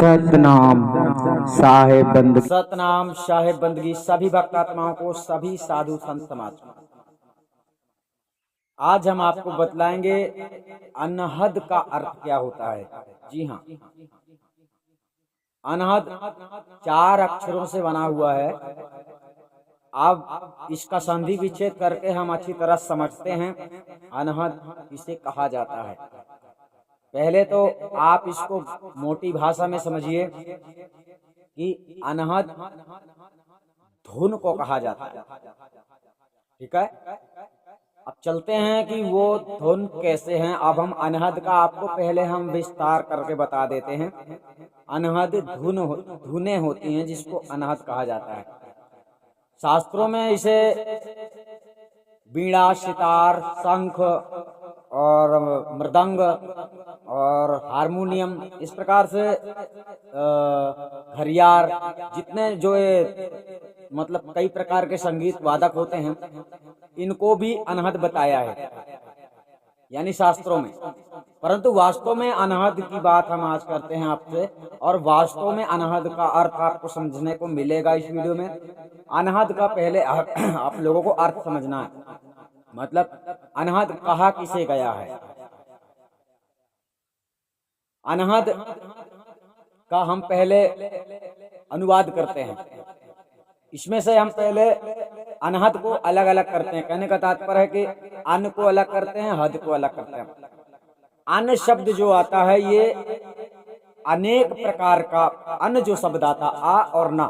सतनाम साहेब बंदगी। सतनाम साहेब बंदगी सभी भक्तात्माओं को, सभी साधु संत समाज को। आज हम आपको बतलाएंगे अनहद का अर्थ क्या होता है। जी हाँ, अनहद 4 अक्षरों से बना हुआ है। अब इसका संधि विच्छेद करके हम अच्छी तरह समझते हैं अनहद किसे कहा जाता है। पहले तो आप इसको मोटी भाषा में समझिए कि अनहद धुन को कहा जाता है। ठीक है, अब चलते हैं कि वो धुन कैसे हैं। अब हम अनहद का आपको पहले हम विस्तार करके बता देते हैं। अनहद धुनें होती हैं जिसको अनहद कहा जाता है। शास्त्रों में इसे बीड़ा, सितार, शंख और मृदंग और हारमोनियम, इस प्रकार से घरियार, जितने जो मतलब कई प्रकार के संगीत वादक होते हैं, इनको भी अनहद बताया है, यानी शास्त्रों में। परंतु वास्तव में अनहद की बात हम आज करते हैं आपसे, और वास्तव में अनहद का अर्थ आपको समझने को मिलेगा इस वीडियो में। अनहद का पहले आप लोगों को अर्थ समझना है, मतलब अनहद कहा किसे गया है। अनहद का हम पहले अनुवाद करते हैं। इसमें से हम पहले अनहद को अलग अलग करते हैं। कहने का तात्पर्य है कि अन को अलग करते हैं, हद को अलग करते हैं। अन शब्द जो आता है ये अनेक प्रकार का, अन जो शब्द आता आ और ना,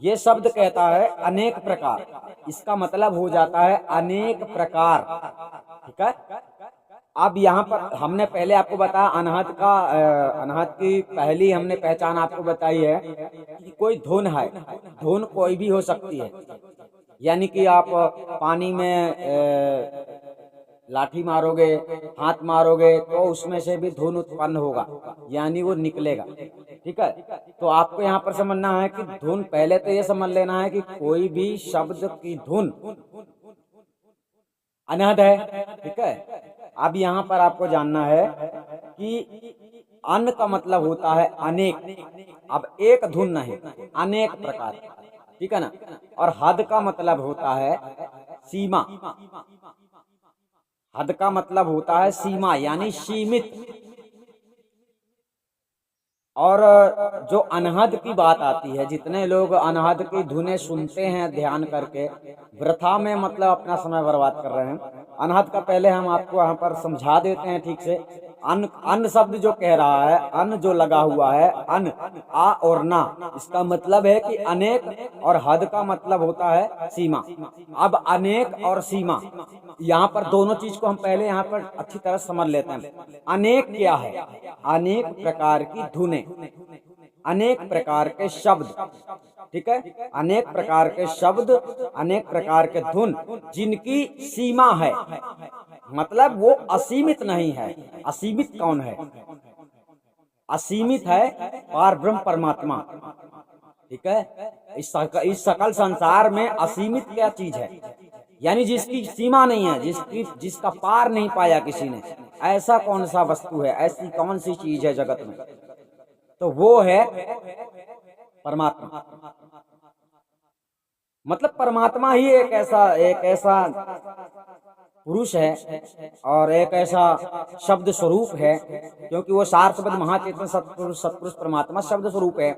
ये शब्द कहता है अनेक प्रकार। इसका मतलब हो जाता है अनेक प्रकार। ठीक है, अब यहाँ पर हमने पहले आपको बताया अनहद की पहली हमने पहचान आपको बताई है कि कोई धुन है। धुन कोई भी हो सकती है, यानी कि आप पानी में लाठी मारोगे, हाथ मारोगे तो उसमें से भी धुन उत्पन्न होगा, यानी वो निकलेगा। ठीक है, तो आपको यहाँ पर समझना है कि धुन, पहले तो ये समझ लेना है कि कोई भी शब्द की धुन अनहद है। ठीक है, अब यहाँ पर आपको जानना है कि अन का मतलब होता है अनेक। अब एक धुन नहीं, अनेक प्रकार। ठीक है ना। और हद का मतलब होता है सीमा। हद का मतलब होता है सीमा, यानी सीमित। और जो अनहद की बात आती है, जितने लोग अनहद की धुनें सुनते हैं ध्यान करके, वृथा में मतलब अपना समय बर्बाद कर रहे हैं। अनहद का पहले हम आपको यहाँ पर समझा देते हैं ठीक से। अन शब्द जो कह रहा है, अन जो लगा हुआ है, अन आ और ना, इसका मतलब है कि अनेक, और हद का मतलब होता है सीमा। अब अनेक और सीमा, यहाँ पर दोनों चीज को हम पहले यहाँ पर अच्छी तरह समझ लेते हैं। अनेक क्या है? अनेक प्रकार की धुनें, अनेक प्रकार के शब्द। ठीक है, अनेक प्रकार के शब्द, अनेक प्रकार के धुन जिनकी सीमा है, मतलब वो असीमित नहीं है। असीमित कौन है? असीमित है पारब्रह्म परमात्मा। ठीक है, इस सकल संसार में असीमित क्या चीज है? यानी जिसकी सीमा नहीं है, जिसका पार नहीं पाया किसी ने। ऐसा कौन सा वस्तु है, ऐसी कौन सी चीज है जगत में? तो वो है परमात्मा। मतलब परमात्मा ही एक ऐसा पुरुष है और एक ऐसा शब्द स्वरूप है, क्योंकि वो सार शब्द महाचेतन सत्पुरुष परमात्मा शब्द स्वरूप है।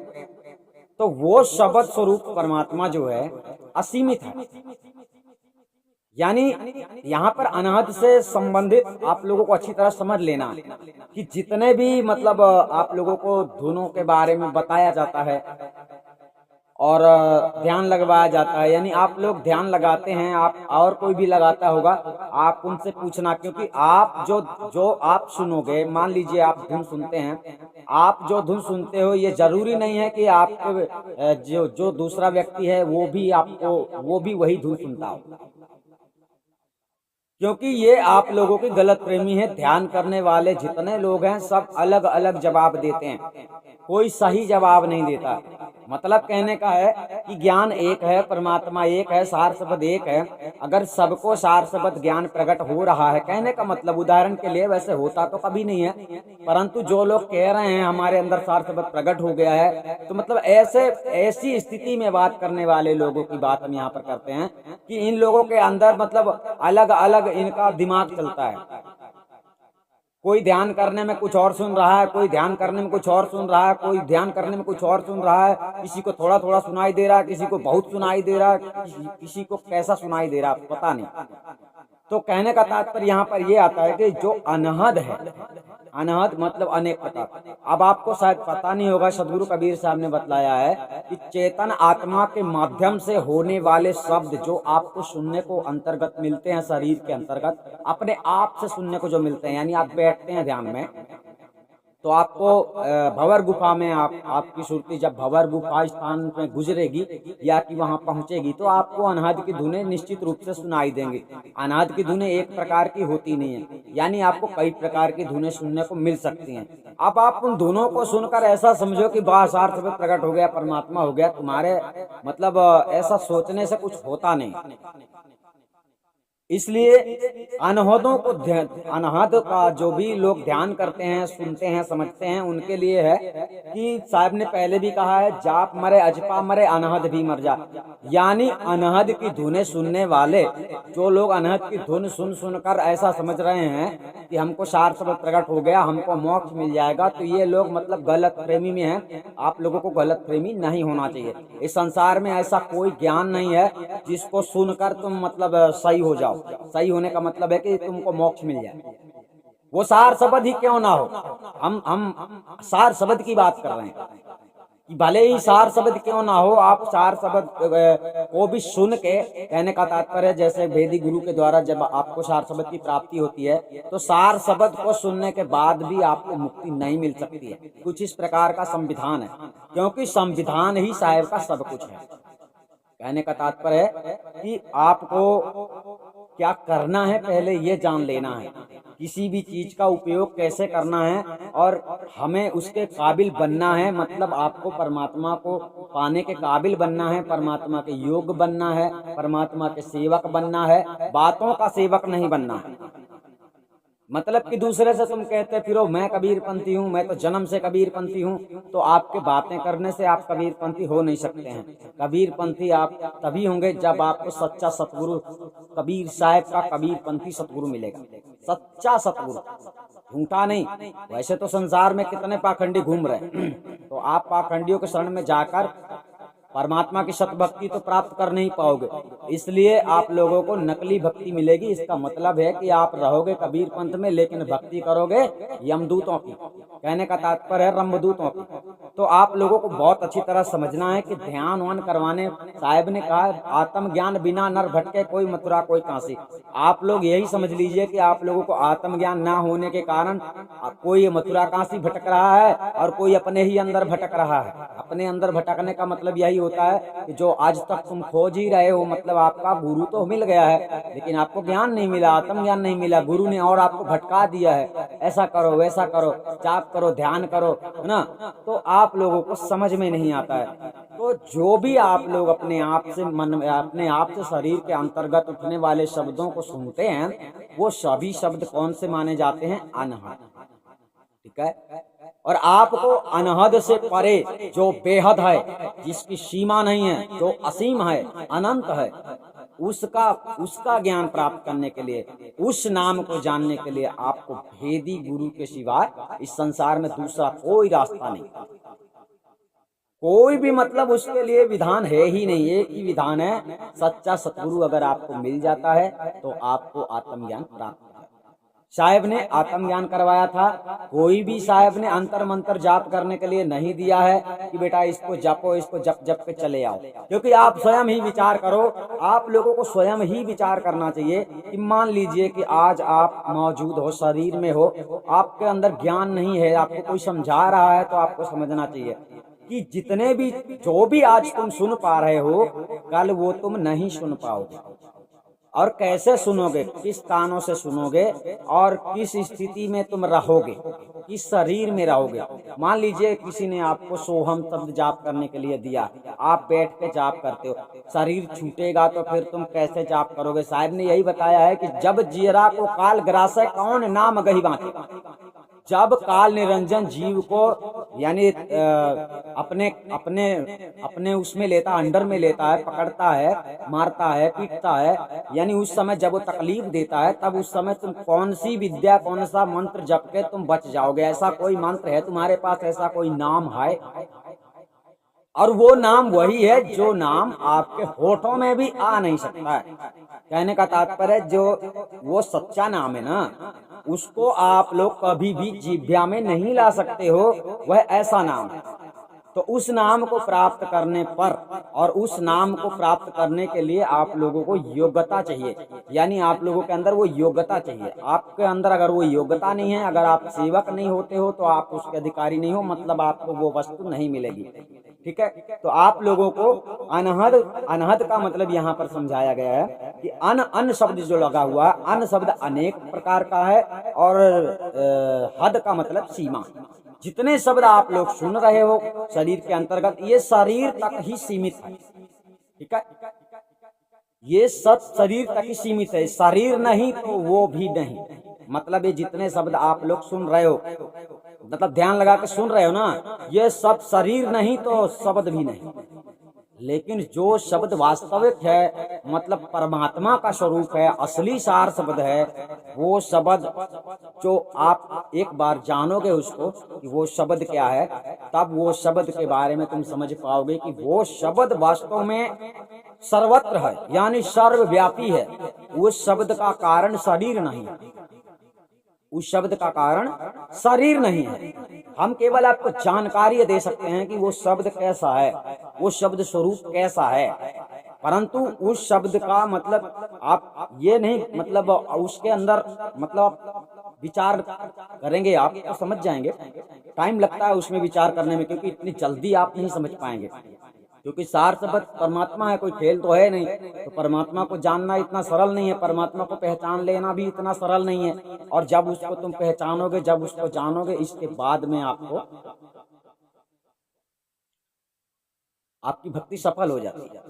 तो वो शब्द स्वरूप परमात्मा जो है असीमित है। यानी यहाँ पर अनहद से संबंधित आप लोगों को अच्छी तरह समझ लेना कि जितने भी मतलब आप लोगों को धुनों के बारे में बताया जाता है और ध्यान लगवाया जाता है, यानी आप लोग ध्यान लगाते हैं, आप और कोई भी लगाता होगा, आप उनसे पूछना। क्योंकि आप जो आप सुनोगे, मान लीजिए आप धुन सुनते हैं, आप जो धुन सुनते हो ये जरूरी नहीं है कि आपके जो दूसरा व्यक्ति है वो भी वही धुन सुनता हो, क्योंकि ये आप लोगों की गलत प्रेमी है। ध्यान करने वाले जितने लोग हैं सब अलग अलग जवाब देते हैं, कोई सही जवाब नहीं देता। मतलब कहने का है कि ज्ञान एक है, परमात्मा एक है, सार शब्द एक है। अगर सबको सार शब्द ज्ञान प्रकट हो रहा है, कहने का मतलब उदाहरण के लिए, वैसे होता तो कभी नहीं है, परंतु जो लोग कह रहे हैं हमारे अंदर सार शब्द प्रकट हो गया है, तो मतलब ऐसी स्थिति में बात करने वाले लोगों की बात हम यहाँ पर करते हैं कि इन लोगों के अंदर मतलब अलग अलग इनका दिमाग चलता है। कोई ध्यान करने में कुछ और सुन रहा है, कोई ध्यान करने में कुछ और सुन रहा है, कोई ध्यान करने में कुछ और सुन रहा है, किसी को थोड़ा थोड़ा सुनाई दे रहा है, किसी को बहुत सुनाई दे रहा है, किसी को कैसा सुनाई दे रहा है पता नहीं। तो कहने का तात्पर्य यहाँ पर ये आता है कि जो अनहद है, अनहद मतलब अनेक प्रकार। अब आपको शायद पता नहीं होगा, सदगुरु कबीर साहब ने बतलाया है कि चेतन आत्मा के माध्यम से होने वाले शब्द जो आपको सुनने को अंतर्गत मिलते हैं, शरीर के अंतर्गत अपने आप से सुनने को जो मिलते हैं, यानी आप बैठते हैं ध्यान में तो आपको भंवर गुफा में आपकी सुरती जब भंवर गुफा स्थान में गुजरेगी या कि वहां पहुंचेगी तो आपको अनहद की धुनें निश्चित रूप से सुनाई देंगी। अनहद की धुनें एक प्रकार की होती नहीं है, यानी आपको कई प्रकार की धुनें सुनने को मिल सकती हैं। अब आप उन धुनों को सुनकर ऐसा समझो कि बासार शब्द प्रकट हो गया, परमात्मा हो गया, तुम्हारे मतलब ऐसा सोचने से कुछ होता नहीं। इसलिए अनहदों को अनहद का जो भी लोग ध्यान करते हैं, सुनते हैं, समझते हैं, उनके लिए है कि साहब ने पहले भी कहा है, जाप मरे अजपा मरे अनहद भी मर जा। यानी अनहद की धुनें सुनने वाले जो लोग अनहद की धुन सुन सुनकर ऐसा समझ रहे हैं कि हमको सार शब्द प्रकट हो गया, हमको मोक्ष मिल जाएगा, तो ये लोग मतलब गलत प्रेमी में हैं। आप लोगों को गलत प्रेमी नहीं होना चाहिए। इस संसार में ऐसा कोई ज्ञान नहीं है जिसको सुनकर तुम मतलब सही हो जाओ। सही होने का मतलब है कि तुमको मोक्ष मिल जाए। वो सार शब्द ही क्यों ना हो, हम सार शब्द की बात कर रहे हैं कि भले ही सार शब्द क्यों ना हो, आप सार शब्द को भी सुन के, कहने का तात्पर्य जैसे वेदी गुरु के द्वारा जब आपको सार शब्द की प्राप्ति होती है तो सार शब्द को सुनने के बाद भी आपको मुक्ति नहीं मिल सकती है। कुछ इस प्रकार का संविधान है, क्योंकि संविधान ही साहेब का सब कुछ है। कहने का तात्पर्य है कि आपको क्या करना है पहले ये जान लेना है, किसी भी चीज का उपयोग कैसे करना है और हमें उसके काबिल बनना है। मतलब आपको परमात्मा को पाने के काबिल बनना है, परमात्मा के योग्य बनना है, परमात्मा के सेवक बनना है, बातों का सेवक नहीं बनना है। मतलब कि दूसरे से तुम कहते फिरो मैं कबीरपंथी हूँ, मैं तो जन्म से कबीरपंथी हूँ, तो आपके बातें करने से आप कबीरपंथी हो नहीं सकते हैं। कबीरपंथी आप तभी होंगे जब आपको सच्चा सतगुरु कबीर साहब का कबीरपंथी सतगुरु मिलेगा। सच्चा सतगुरु, झूठा नहीं। वैसे तो संसार में कितने पाखंडी घूम रहे हैं, तो आप पाखंडियों के शरण में जाकर परमात्मा की सत भक्ति तो प्राप्त कर नहीं पाओगे, इसलिए आप लोगों को नकली भक्ति मिलेगी। इसका मतलब है कि आप रहोगे कबीर पंथ में लेकिन भक्ति करोगे यमदूतों की। कहने का तात्पर्य है रंभदूतों की। तो आप लोगों को बहुत अच्छी तरह समझना है कि ध्यान वान करवाने, साहिब ने कहा आत्मज्ञान बिना नर भटके कोई मथुरा कोई काशी। आप लोग यही समझ लीजिए कि आप लोगों को आत्मज्ञान ना होने के कारण कोई मथुरा काशी भटक रहा है और कोई अपने ही अंदर भटक रहा है। अपने अंदर भटकने का मतलब यही होता है कि जो आज तक तुम खोज ही रहे हो, मतलब आपका गुरु तो मिल गया है लेकिन आपको ज्ञान नहीं मिला, आत्मज्ञान नहीं मिला, गुरु ने और आपको भटका दिया है। ऐसा करो, वैसा करो, जाप करो, ध्यान करो, है ना, तो आप लोगों को समझ में नहीं आता है। तो जो भी आप लोग अपने आप से मन, अपने आप से शरीर के अंतर्गत उठने वाले शब्दों को सुनते हैं, वो सभी शब्द कौन से माने जाते हैं? अनहद। ठीक है। और आपको अनहद से परे जो बेहद है, जिसकी सीमा नहीं है, जो असीम है, अनंत है, उसका ज्ञान प्राप्त करने के लिए, उस नाम को जानने के लिए आपको भेदी गुरु के सिवाय इस संसार में दूसरा कोई रास्ता नहीं। कोई भी मतलब उसके लिए विधान है ही नहीं। एक ही विधान है, सच्चा सतगुरु अगर आपको मिल जाता है तो आपको आत्मज्ञान प्राप्त। साहेब ने आत्मज्ञान करवाया था, कोई भी साहेब ने अंतर मंत्र जाप करने के लिए नहीं दिया है कि बेटा इसको जपो, इसको जप जप के चले आओ। क्योंकि आप स्वयं ही विचार करो, आप लोगों को स्वयं ही विचार करना चाहिए कि मान लीजिए कि आज आप मौजूद हो, शरीर में हो, आपके अंदर ज्ञान नहीं है, आपको कोई समझा रहा है, तो आपको समझना चाहिए कि जितने भी जो भी आज तुम सुन पा रहे हो, कल वो तुम नहीं सुन पाओगे। और कैसे सुनोगे, किस कानों से सुनोगे और किस स्थिति में तुम रहोगे, किस शरीर में रहोगे। मान लीजिए किसी ने आपको सोहम शब्द जाप करने के लिए दिया, आप बैठ के जाप करते हो, शरीर छूटेगा तो फिर तुम कैसे जाप करोगे। साहब ने यही बताया है कि जब जीरा को काल ग्रासै कौन नाम गही बांटे। जब काल निरंजन जीव को यानी अपने अपने अपने उसमें लेता, अंडर में लेता है, पकड़ता है, मारता है, पीटता है, यानी उस समय जब वो तकलीफ देता है, तब उस समय तुम कौन सी विद्या, कौन सा मंत्र जप के तुम बच जाओगे। ऐसा कोई मंत्र है तुम्हारे पास, ऐसा कोई नाम है? और वो नाम वही है जो नाम आपके होठों में भी आ नहीं सकता है। कहने का तात्पर्य जो वो सच्चा नाम है ना, उसको आप लोग कभी भी जिह्वा में नहीं ला सकते हो, वह ऐसा नाम है। तो उस नाम को प्राप्त करने पर और उस नाम को प्राप्त करने के लिए आप लोगों को योग्यता चाहिए, यानी आप लोगों के अंदर वो योग्यता चाहिए। आपके अंदर अगर वो योग्यता नहीं है, अगर आप सेवक नहीं होते हो, तो आप उसके अधिकारी नहीं हो, मतलब आपको वो वस्तु नहीं मिलेगी। ठीक है, तो आप लोगों को अनहद, अनहद का मतलब यहाँ पर समझाया गया है कि अन शब्द जो लगा हुआ, अन शब्द अनेक प्रकार का है और हद का मतलब सीमा। जितने शब्द आप लोग सुन रहे हो शरीर के अंतर्गत, ये शरीर तक ही सीमित है। ठीक है, ये सब शरीर तक ही सीमित है, शरीर नहीं तो वो भी नहीं। मतलब ये जितने शब्द आप लोग सुन रहे हो, मतलब ध्यान लगा के सुन रहे हो ना, ये सब शरीर नहीं तो शब्द भी नहीं। लेकिन जो शब्द वास्तविक है, मतलब परमात्मा का स्वरूप है, असली सार शब्द है, वो शब्द जो आप एक बार जानोगे उसको कि वो शब्द क्या है, तब वो शब्द के बारे में तुम समझ पाओगे कि वो शब्द वास्तव में सर्वत्र है, यानी सर्वव्यापी है। उस शब्द का कारण शरीर नहीं है, उस शब्द का कारण शरीर नहीं है। हम केवल आपको जानकारी दे सकते हैं कि वो शब्द कैसा है, वो शब्द स्वरूप कैसा है, परंतु उस शब्द का मतलब आप ये नहीं, मतलब उसके अंदर मतलब विचार करेंगे आप तो समझ जाएंगे। टाइम लगता है उसमें विचार करने में, क्योंकि इतनी जल्दी आप नहीं समझ पाएंगे, क्योंकि सार शब्द परमात्मा है, कोई खेल तो है नहीं। तो परमात्मा को जानना इतना सरल नहीं है, परमात्मा को पहचान लेना भी इतना सरल नहीं है। और जब उसको तुम पहचानोगे, जब उसको जानोगे, इसके बाद में आपको आपकी भक्ति सफल हो जाती है।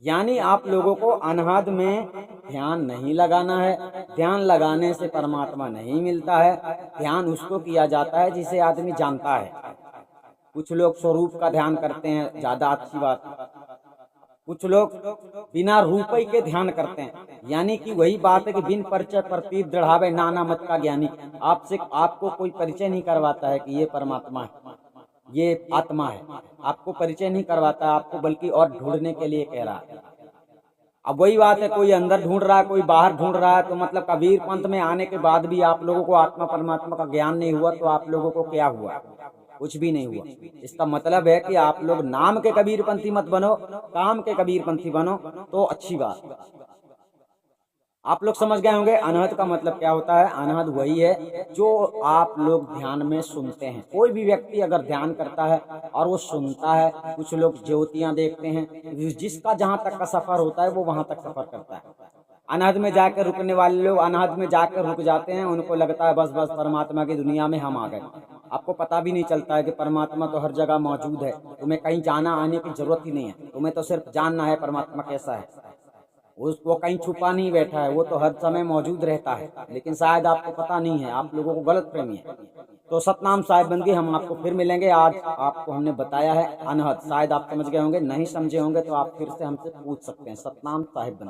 यानी आप लोगों को अनहद में ध्यान नहीं लगाना है। ध्यान लगाने से परमात्मा नहीं मिलता है। ध्यान उसको किया जाता है जिसे आदमी जानता है। कुछ लोग स्वरूप का ध्यान करते हैं, ज्यादा अच्छी बात। कुछ लोग बिना रूपई के ध्यान करते हैं, यानी कि वही बात है कि बिन परिचय प्रतीत दृढ़ावे नाना मत का ज्ञानी। आपसे आपको कोई परिचय नहीं करवाता है कि ये परमात्मा है, ये आत्मा है, आपको परिचय नहीं करवाता है, आपको बल्कि और ढूंढने के लिए कह रहा है। अब वही बात है, कोई अंदर ढूंढ रहा है, कोई बाहर ढूंढ रहा है। तो मतलब कबीर पंथ में आने के बाद भी आप लोगों को आत्मा परमात्मा का ज्ञान नहीं हुआ, तो आप लोगों को क्या हुआ? कुछ भी नहीं हुआ। इसका मतलब है कि आप लोग नाम के कबीरपंथी मत बनो, काम के कबीरपंथी बनो, तो अच्छी बात। आप लोग समझ गए होंगे अनहद का मतलब क्या होता है। अनहद वही है जो आप लोग ध्यान में सुनते हैं। कोई भी व्यक्ति अगर ध्यान करता है और वो सुनता है, कुछ लोग ज्योतियां देखते हैं, जिसका जहां तक का सफर होता है वो वहां तक सफर करता है। अनहद में जाकर रुकने वाले लोग अनहद में जाकर रुक जाते हैं, उनको लगता है बस बस परमात्मा की दुनिया में हम आ गए। आपको पता भी नहीं चलता है कि परमात्मा तो हर जगह मौजूद है, तुम्हें कहीं जाना आने की जरूरत ही नहीं है, तुम्हें तो सिर्फ जानना है परमात्मा कैसा है। वो कहीं छुपा नहीं बैठा है, वो तो हर समय मौजूद रहता है, लेकिन शायद आपको पता नहीं है, आप लोगों को गलत फहमी है। तो सतनाम साहिब बंदगी, हम आपको फिर मिलेंगे। आज आपको हमने बताया है अनहद, शायद आप समझ गए होंगे, नहीं समझे होंगे तो आप फिर से हमसे पूछ सकते हैं। सतनाम साहिब बंदगी।